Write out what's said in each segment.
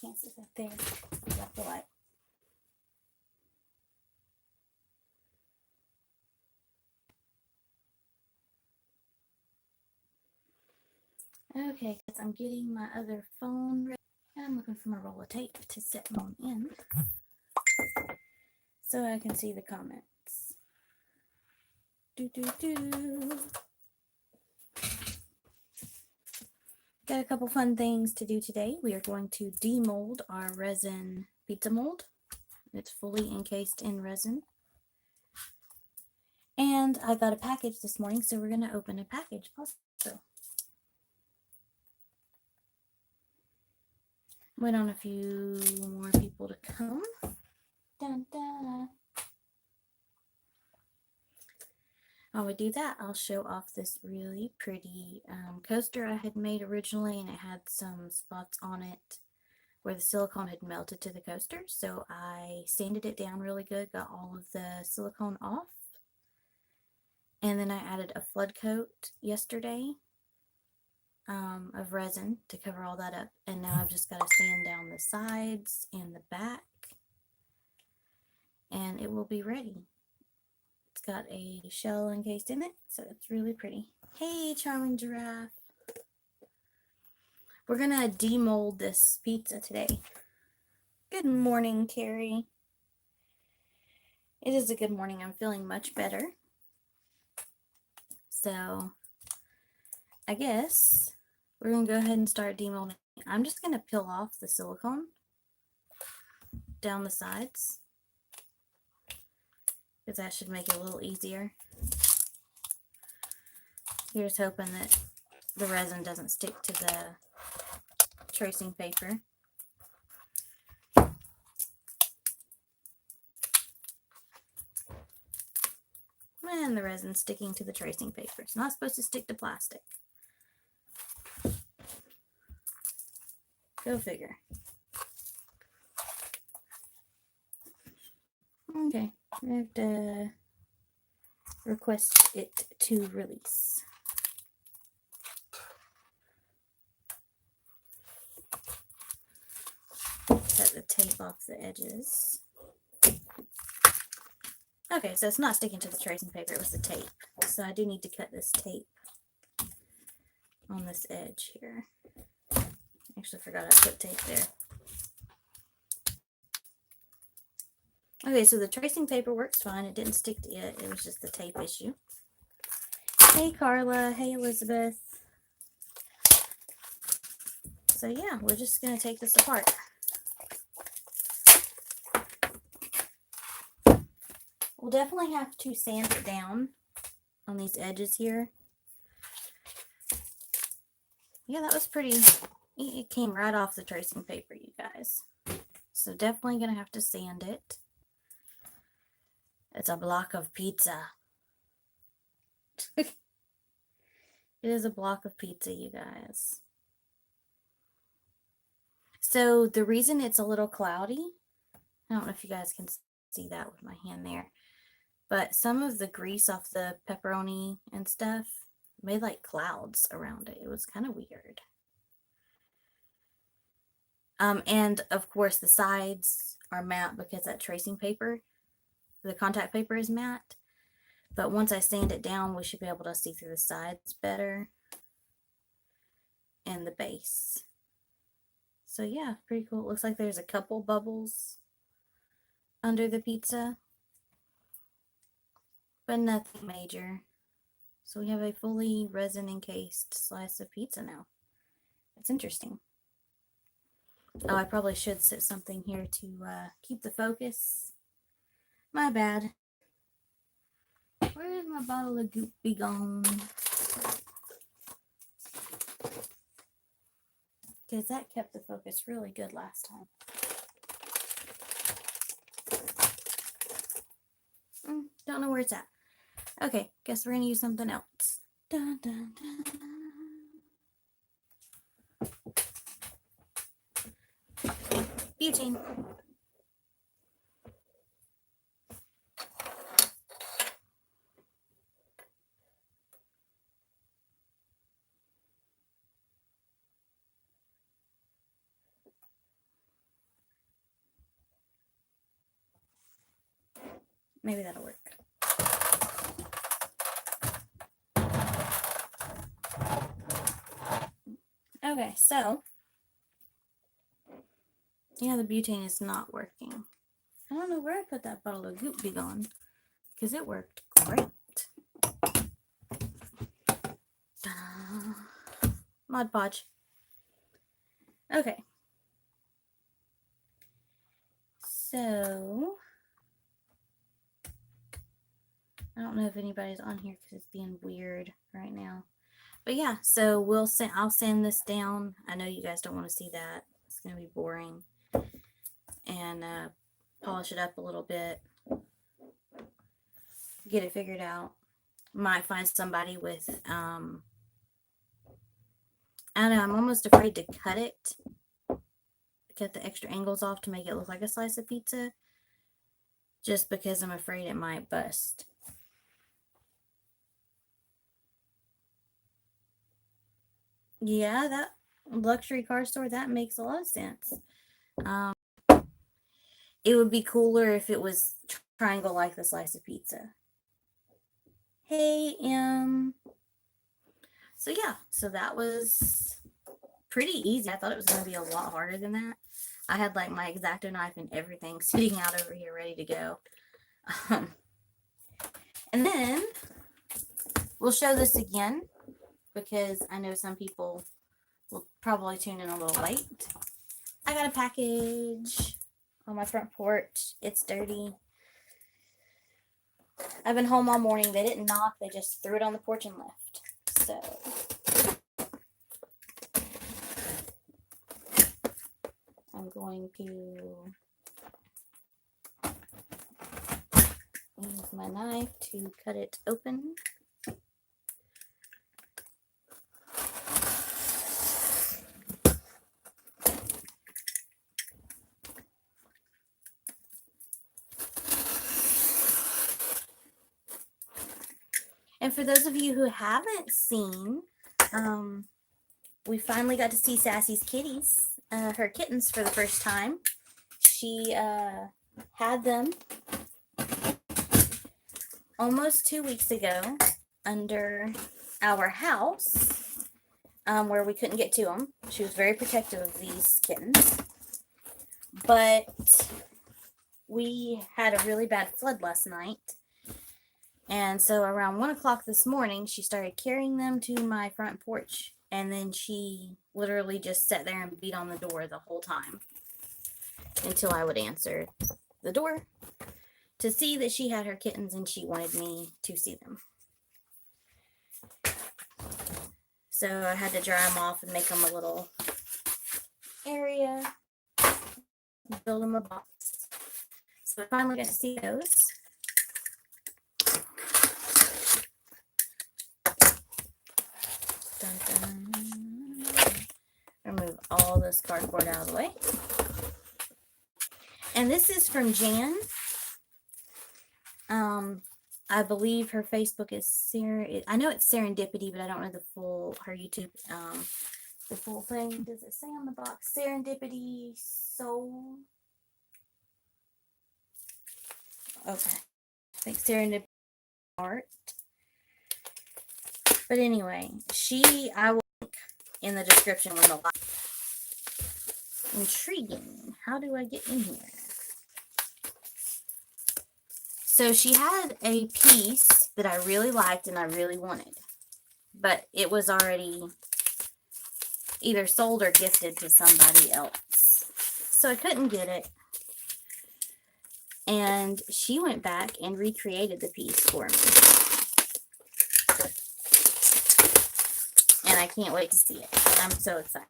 Can't sit up there. Got the light. Okay, because I'm getting my other phone ready. And I'm looking for my roll of tape to set on in so I can see the comments. Got a couple fun things to do today. We are going to demold our resin pizza mold. It's fully encased in resin. And I got a package this morning, so we're going to open a package also. Wait on a few more people to come. Dun, dun. While we do that, I'll show off this really pretty coaster I had made originally, and it had some spots on it where the silicone had melted to the coaster. So I sanded it down really good, got all of the silicone off, and then I added a flood coat yesterday of resin to cover all that up. And now I've just got to sand down the sides and the back, and it will be ready. It's got a shell encased in it, so it's really pretty. Hey, charming giraffe. We're gonna demold this pizza today. Good morning, Carrie. It is a good morning. I'm feeling much better. So I guess we're gonna go ahead and start demolding. I'm just gonna peel off the silicone down the sides, because that should make it a little easier. Here's hoping that the resin doesn't stick to the tracing paper. And the resin sticking to the tracing paper. It's not supposed to stick to plastic. Go figure. Okay, I have to request it to release. Cut the tape off the edges. Okay, so it's not sticking to the tracing paper, it was the tape. So I do need to cut this tape on this edge here. Actually forgot I put tape there. Okay, so the tracing paper works fine. It didn't stick to it. It was just the tape issue. Hey, Carla. Hey, Elizabeth. So yeah, we're just going to take this apart. We'll definitely have to sand it down on these edges here. Yeah, that was pretty. It came right off the tracing paper, you guys. So definitely going to have to sand it. It's a block of pizza. It is a block of pizza, you guys. So the reason it's a little cloudy, I don't know if you guys can see that with my hand there, but some of the grease off the pepperoni and stuff made like clouds around it. It was kind of weird. And of course the sides are matte because that tracing paper, the contact paper, is matte. But once I sand it down, we should be able to see through the sides better and the base. So yeah, pretty cool. It looks like there's a couple bubbles under the pizza, but nothing major. So we have a fully resin encased slice of pizza now. It's interesting. Oh, I probably should set something here to keep the focus. My bad. Where's my bottle of goop be gone? Because that kept the focus really good last time. Don't know where it's at. Okay, guess we're going to use something else. Dun, dun, dun. Butane. Maybe that'll work. Okay, so yeah, the butane is not working. I don't know where I put that bottle of Goop Be Gone because it worked great. Mod Podge. Okay. So I don't know if anybody's on here because it's being weird right now. But yeah, so I'll sand this down. I know you guys don't want to see that. It's gonna be boring. And polish it up a little bit. Get it figured out. Might find somebody with I don't know, I'm almost afraid to cut the extra angles off to make it look like a slice of pizza. Just because I'm afraid it might bust. Yeah, that luxury car store, that makes a lot of sense. It would be cooler if it was triangle like the slice of pizza. Hey, so yeah, so that was pretty easy. I thought it was going to be a lot harder than that. I had like my X-Acto knife and everything sitting out over here ready to go. And then we'll show this again because I know some people will probably tune in a little late. I got a package on my front porch. It's dirty. I've been home all morning. They didn't knock. They just threw it on the porch and left. So I'm going to use my knife to cut it open. And for those of you who haven't seen, we finally got to see Sassy's kitties, her kittens, for the first time. She had them almost 2 weeks ago under our house, where we couldn't get to them. She was very protective of these kittens. But we had a really bad flood last night. And so around 1 o'clock this morning, she started carrying them to my front porch. And then she literally just sat there and beat on the door the whole time until I would answer the door to see that she had her kittens and she wanted me to see them. So I had to dry them off and make them a little area, build them a box. So I finally got to see those. Dun, dun. Remove all this cardboard out of the way. And this is from Jan. I believe her Facebook is I know it's Serendipity, but I don't know her YouTube, the full thing. Does it say on the box? Serendipity Soul. Okay. I think Serendipity Art. But anyway, I will link in the description when the live. Intriguing. How do I get in here? So she had a piece that I really liked and I really wanted, but it was already either sold or gifted to somebody else. So I couldn't get it. And she went back and recreated the piece for me. And I can't wait to see it. I'm so excited.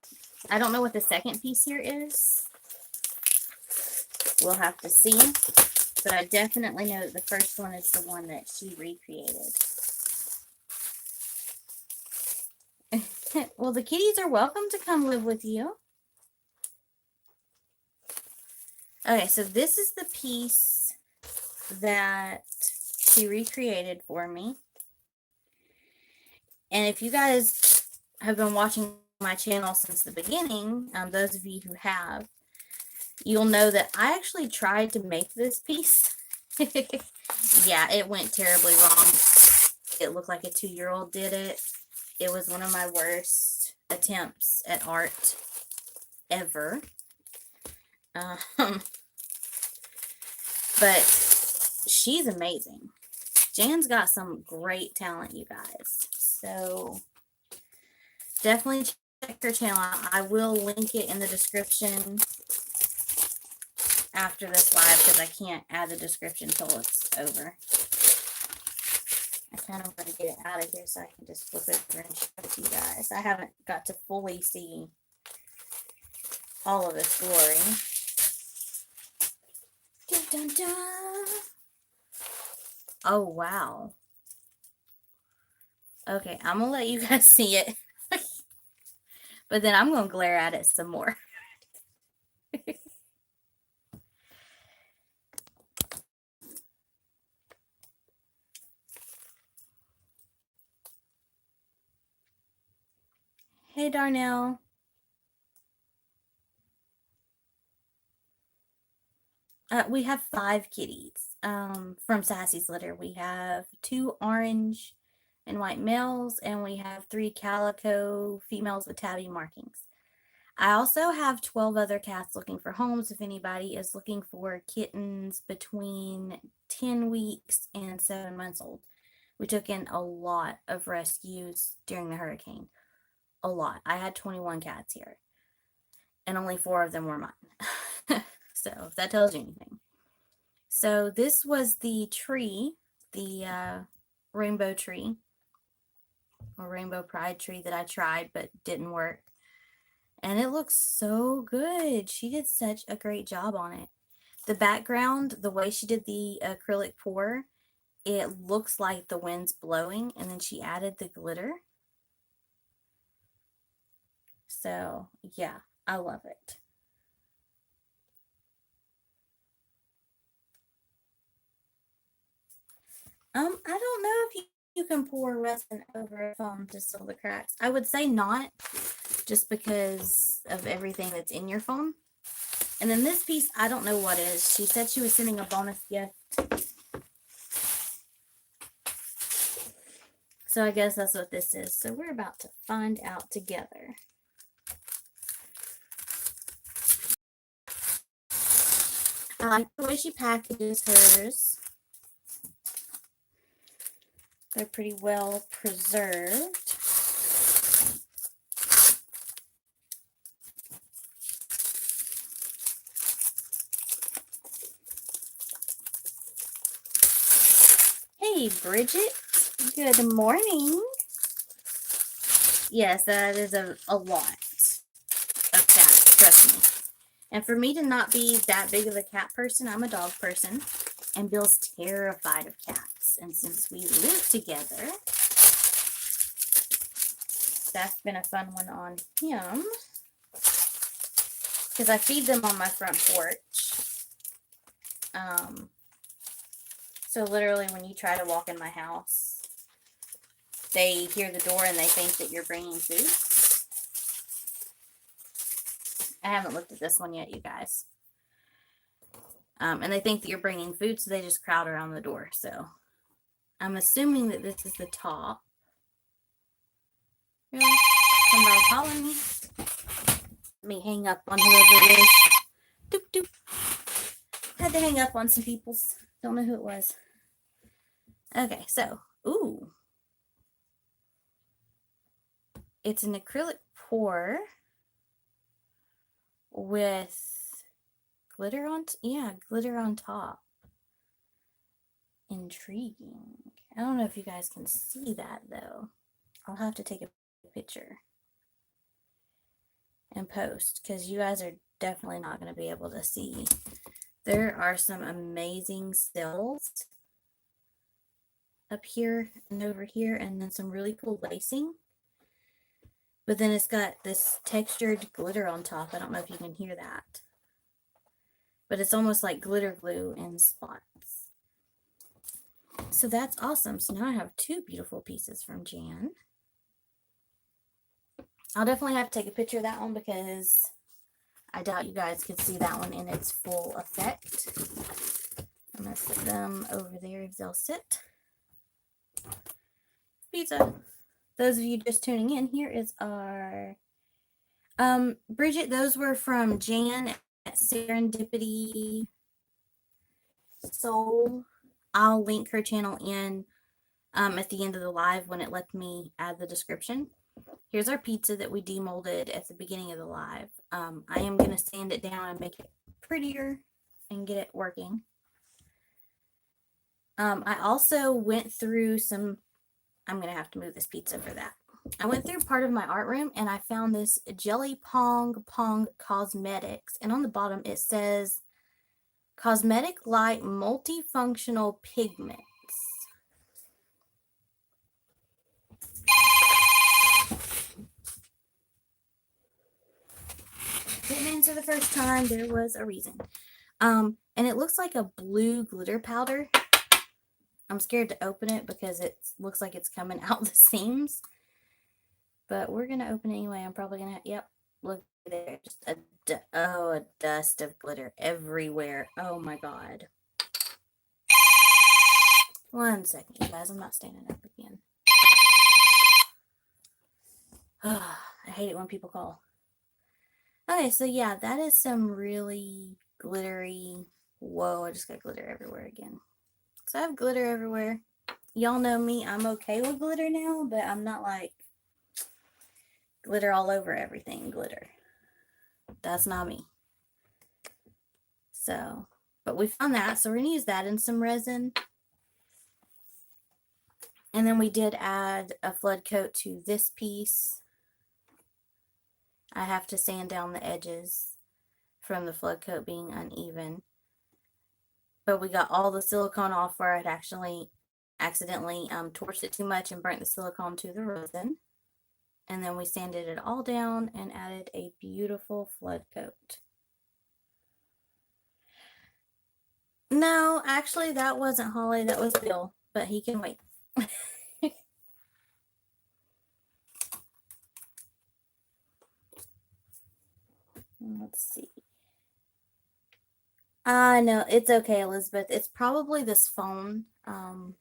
I don't know what the second piece here is. We'll have to see. But I definitely know that the first one is the one that she recreated. Well, the kitties are welcome to come live with you. Okay, so this is the piece that she recreated for me. And if you guys have been watching my channel since the beginning, those of you who have, you'll know that I actually tried to make this piece Yeah, it went terribly wrong. It looked like a 2-year-old did it. It was one of my worst attempts at art ever. But she's amazing. Jan's got some great talent, you guys. So definitely check her channel out. I will link it in the description after this live because I can't add the description until it's over. I kind of want to get it out of here so I can just flip it over and show it to you guys. I haven't got to fully see all of its glory. Dun, dun, dun. Oh, wow. Okay, I'm going to let you guys see it. But then I'm going to glare at it some more. Hey, Darnell. We have 5 kitties from Sassy's litter. We have 2 orange and white males, and we have 3 calico females with tabby markings. I also have 12 other cats looking for homes if anybody is looking for kittens between 10 weeks and 7 months old. We took in a lot of rescues during the hurricane. A lot. I had 21 cats here, and only 4 of them were mine. So if that tells you anything. So this was the tree, the rainbow tree, or rainbow pride tree that I tried but didn't work. And it looks so good. She did such a great job on it. The background, the way she did the acrylic pour, it looks like the wind's blowing, and then she added the glitter. So yeah, I love it. I don't know if you can pour resin over a phone to seal the cracks. I would say not, just because of everything that's in your phone. And then this piece, I don't know what is. She said she was sending a bonus gift. So I guess that's what this is. So we're about to find out together. I like the way she packages hers. They're pretty well preserved. Hey, Bridget. Good morning. Yes, that is a lot of cats, trust me. And for me to not be that big of a cat person, I'm a dog person. And Bill's terrified of cats. And since we live together, that's been a fun one on him. Because I feed them on my front porch. So literally when you try to walk in my house, they hear the door and they think that you're bringing food. I haven't looked at this one yet, you guys. And they think that you're bringing food, so they just crowd around the door. So I'm assuming that this is the top. Really? Somebody calling me? Let me hang up on whoever it is. Doop, doop. Had to hang up on some people's. Don't know who it was. Okay, so, ooh. It's an acrylic pour with glitter on, glitter on top. Intriguing. I don't know if you guys can see that though. I'll have to take a picture and post because you guys are definitely not going to be able to see. There are some amazing sills up here and over here, and then some really cool lacing. But then it's got this textured glitter on top. I don't know if you can hear that. But it's almost like glitter glue in spots. So that's awesome. So now I have 2 beautiful pieces from Jan. I'll definitely have to take a picture of that one because I doubt you guys could see that one in its full effect. I'm gonna set them over there if they'll sit. Pizza. Those of you just tuning in, here is our Bridget, those were from Jan at Serendipity Soul. I'll link her channel in at the end of the live when it lets me add the description. Here's our pizza that we demolded at the beginning of the live. I am going to sand it down and make it prettier and get it working. I also went through some, I'm going to have to move this pizza for that. I went through part of my art room and I found this Jelly Pong Cosmetics. And on the bottom it says Cosmetic Light Multifunctional Pigments. Didn't answer the first time. There was a reason. And it looks like a blue glitter powder. I'm scared to open it because it looks like it's coming out the seams. But we're going to open it anyway. I'm probably going to, yep, look there. Just a dust of glitter everywhere. Oh my God. 1 second, you guys. I'm not standing up again. I hate it when people call. Okay, so yeah, that is some really glittery. Whoa, I just got glitter everywhere again. So I have glitter everywhere. Y'all know me. I'm okay with glitter now, but I'm not like glitter all over everything glitter. That's not me. So, but we found that, so we're going to use that in some resin. And then we did add a flood coat to this piece. I have to sand down the edges from the flood coat being uneven. But we got all the silicone off where I'd actually accidentally torched it too much and burnt the silicone to the resin. And then we sanded it all down and added a beautiful flood coat. No, actually that wasn't Holly, that was Bill, but he can wait. Let's see. No, it's okay, Elizabeth. It's probably this phone. Oh,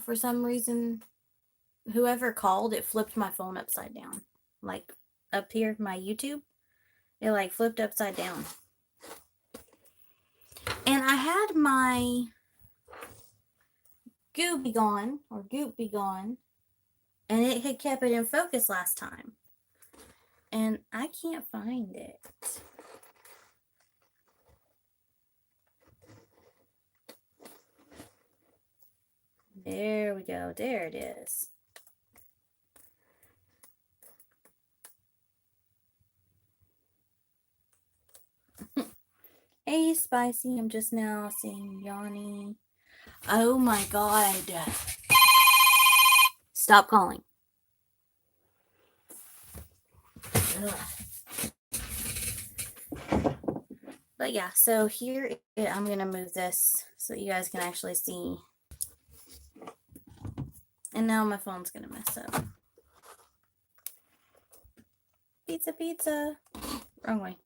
for some reason, whoever called, it flipped my phone upside down. Like, up here, my YouTube, it like flipped upside down. And I had my Goop be gone, and it had kept it in focus last time. And I can't find it. There we go. There it is. Hey, Spicy. I'm just now seeing Yanni. Oh my God. Stop calling. Ugh. But yeah, so here I'm going to move this so you guys can actually see. And now my phone's going to mess up. Pizza, pizza. Wrong way.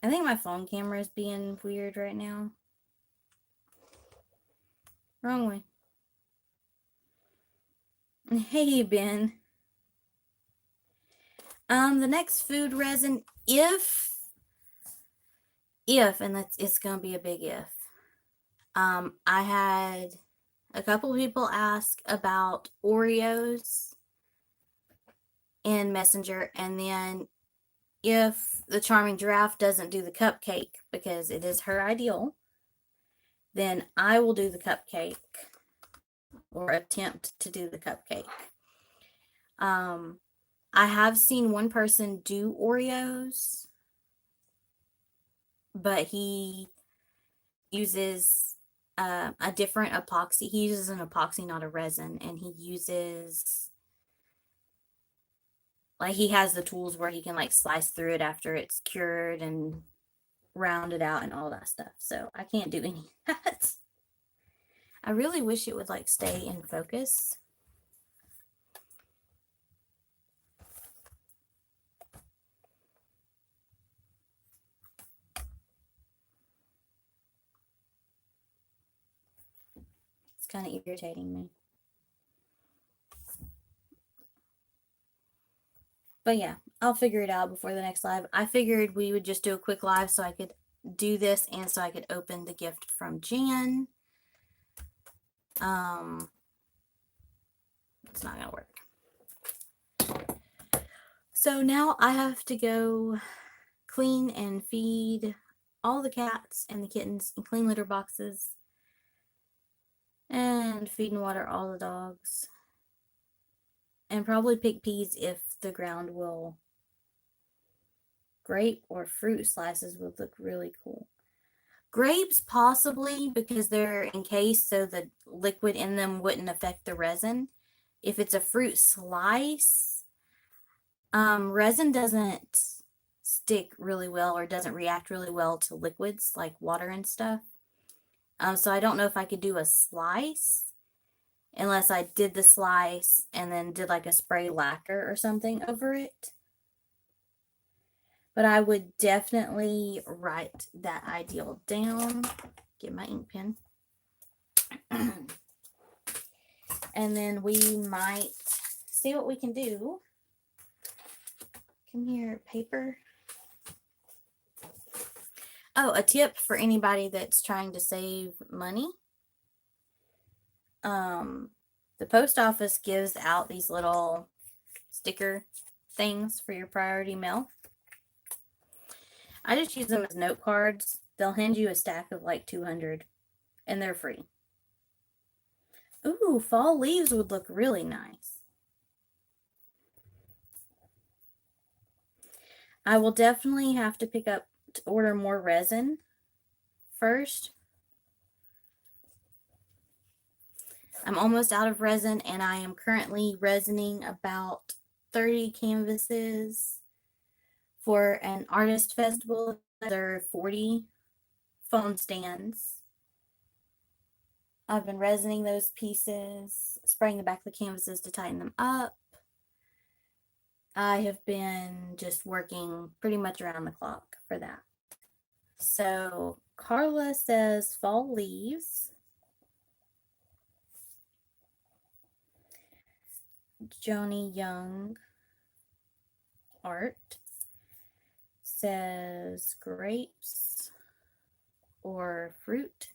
I think my phone camera is being weird right now. Wrong way. Hey, Ben. The next food resin, if, and it's gonna be a big if. I had a couple people ask about Oreos in Messenger, and then if the Charming Giraffe doesn't do the cupcake because it is her ideal, then I will do the cupcake or attempt to do the cupcake. I have seen one person do Oreos, but he uses a different epoxy. He uses an epoxy, not a resin, and he uses, like, he has the tools where he can like slice through it after it's cured and round it out and all that stuff. So I can't do any of that. I really wish it would like stay in focus. It's kind of irritating me. But yeah, I'll figure it out before the next live. I figured we would just do a quick live so I could do this and so I could open the gift from Jan. It's not gonna work. So now I have to go clean and feed all the cats and the kittens and clean litter boxes and feed and water all the dogs and probably pick peas if the ground will. Grape or fruit slices would look really cool. Grapes possibly because they're encased so the liquid in them wouldn't affect the resin. If it's a fruit slice, resin doesn't stick really well or doesn't react really well to liquids like water and stuff. So I don't know if I could do a slice unless I did the slice and then did like a spray lacquer or something over it. But I would definitely write that ideal down. Get my ink pen. And then we might see what we can do. Come here, paper. Oh, a tip for anybody that's trying to save money. The post office gives out these little sticker things for your priority mail. I just use them as note cards. They'll hand you a stack of like 200 and they're free. Ooh, fall leaves would look really nice. I will definitely have to order more resin first. I'm almost out of resin and I am currently resining about 30 canvases for an artist festival. There are 40 phone stands. I've been resining those pieces, spraying the back of the canvases to tighten them up. I have been just working pretty much around the clock for that. So Carla says fall leaves. Joni Young Art says grapes or fruit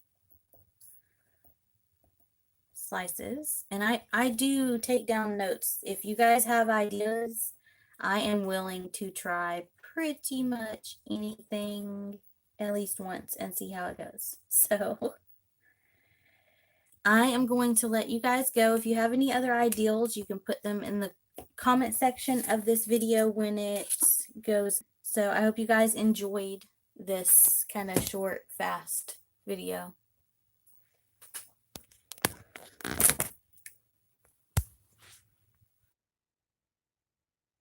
slices. And I do take down notes. If you guys have ideas, I am willing to try pretty much anything at least once and see how it goes. So I am going to let you guys go. If you have any other ideals, you can put them in the comment section of this video when it goes. So I hope you guys enjoyed this kind of short, fast video.